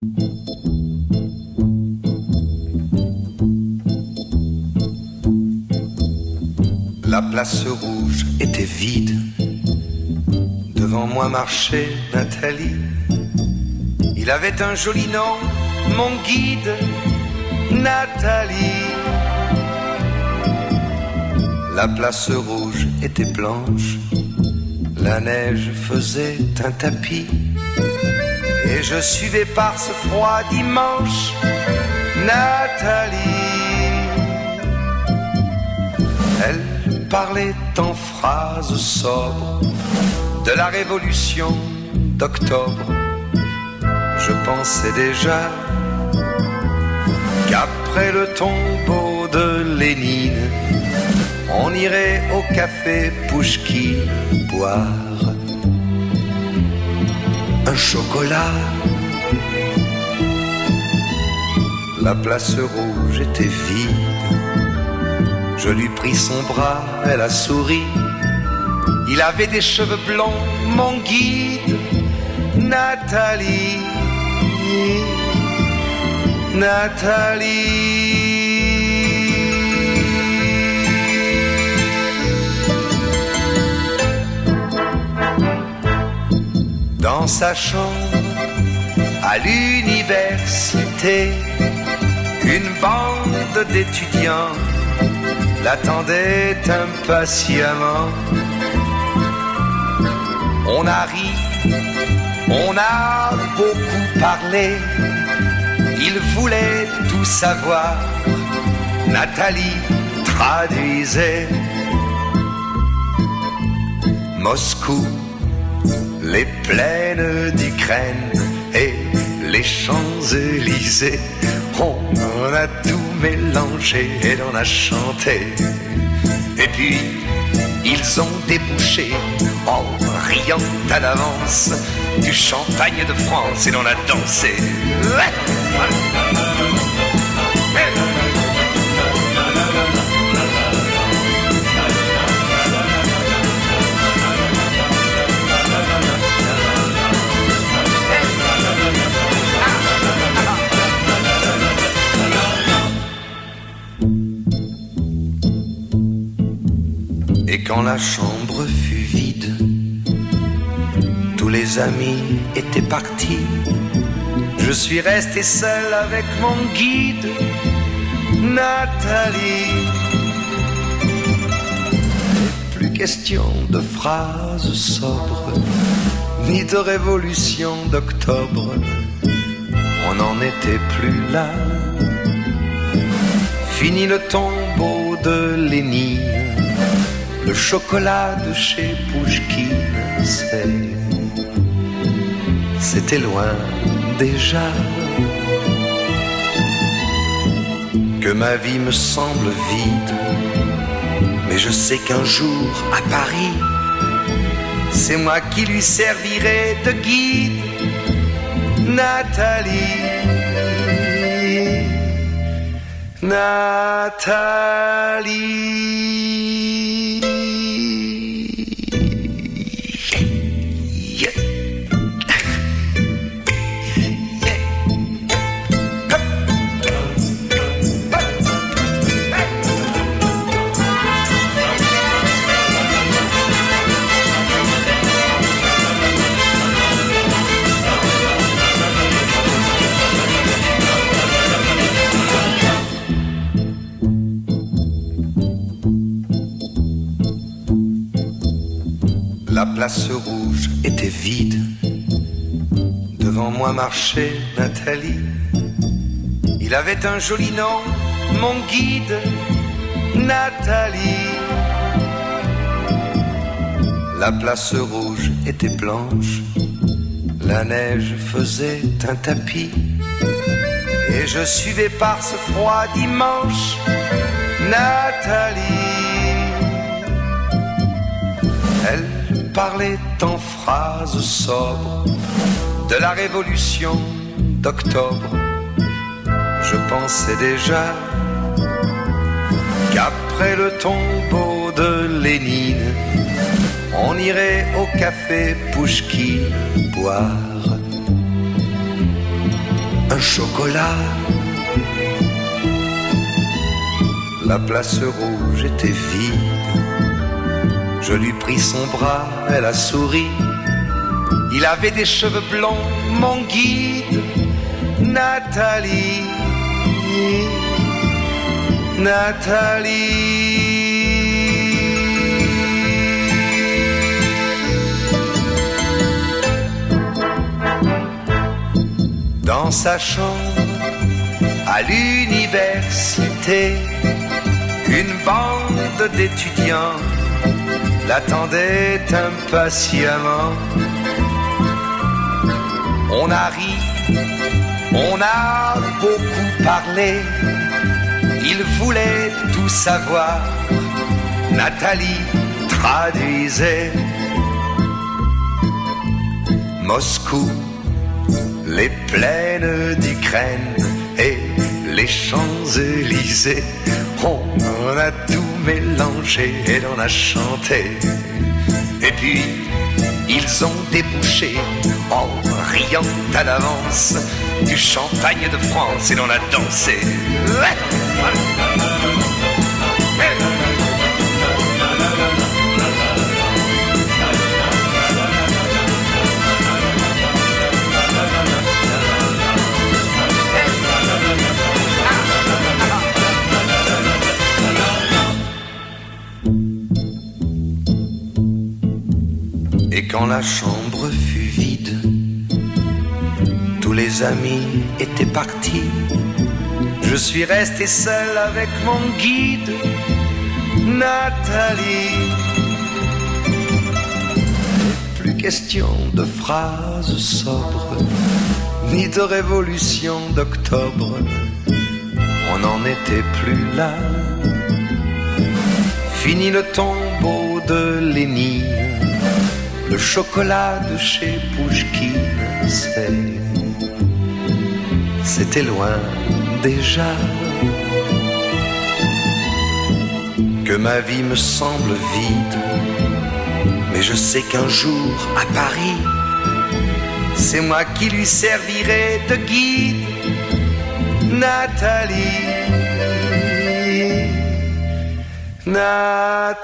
La place rouge était vide. Devant moi marchait Nathalie. Il avait un joli nom, mon guide, Nathalie. La place rouge était blanche. La neige faisait un tapis. Et je suivais par ce froid dimanche Nathalie. Elle parlait en phrases sobres de la révolution d'octobre. Je pensais déjà qu'après le tombeau de Lénine, on irait au café Pouchkine boire un chocolat. La place rouge était vide. Je lui pris son bras, elle a souri. Il avait des cheveux blonds, mon guide, Nathalie. Nathalie. Dans sa chambre, à l'université, une bande d'étudiants l'attendait impatiemment. On a ri, on a beaucoup parlé. Il voulait tout savoir. Nathalie traduisait. Moscou, les plaines d'Ukraine et les Champs-Élysées. On en a tout mélangé et l'on a chanté. Et puis ils ont débouché en riant à l'avance du champagne de France et l'on a dansé. Et quand la chambre fut vide, tous les amis étaient partis. Je suis resté seul avec mon guide, Nathalie. Plus question de phrases sobres, ni de révolution d'octobre. On n'en était plus là. Fini le tombeau de Lénine. Le chocolat de chez Pouchkine, c'était loin déjà. Que ma vie me semble vide, mais je sais qu'un jour à Paris, c'est moi qui lui servirai de guide, Nathalie. Nathalie. La place rouge était vide. Devant moi marchait Nathalie. Il avait un joli nom, mon guide, Nathalie. La place rouge était blanche. La neige faisait un tapis. Et je suivais par ce froid dimanche Nathalie. Elle parlait en phrases sobres de la révolution d'octobre. Je pensais déjà qu'après le tombeau de Lénine, on irait au café Pouchkine boire un chocolat. La place rouge était vide. Je lui pris son bras, elle a souri. Il avait des cheveux blonds, mon guide. Nathalie, Nathalie. Dans sa chambre, à l'université, une bande d'étudiants l'attendait impatiemment. On a ri, on a beaucoup parlé. Il voulait tout savoir. Nathalie traduisait. Moscou, les plaines d'Ukraine et les Champs-Élysées. On en a tout mélangé et l'on a chanté. Et puis ils ont débouché en riant à l'avance du champagne de France et l'on a dansé. Et quand la chambre fut vide, tous les amis étaient partis. Je suis resté seul avec mon guide, Nathalie. Plus question de phrases sobres, ni de révolution d'octobre. On n'en était plus là. Fini le tombeau de Lénine. Le chocolat de chez Pouchkine, c'était loin déjà. Que ma vie me semble vide, mais je sais qu'un jour à Paris, c'est moi qui lui servirai de guide. Nathalie, Nathalie.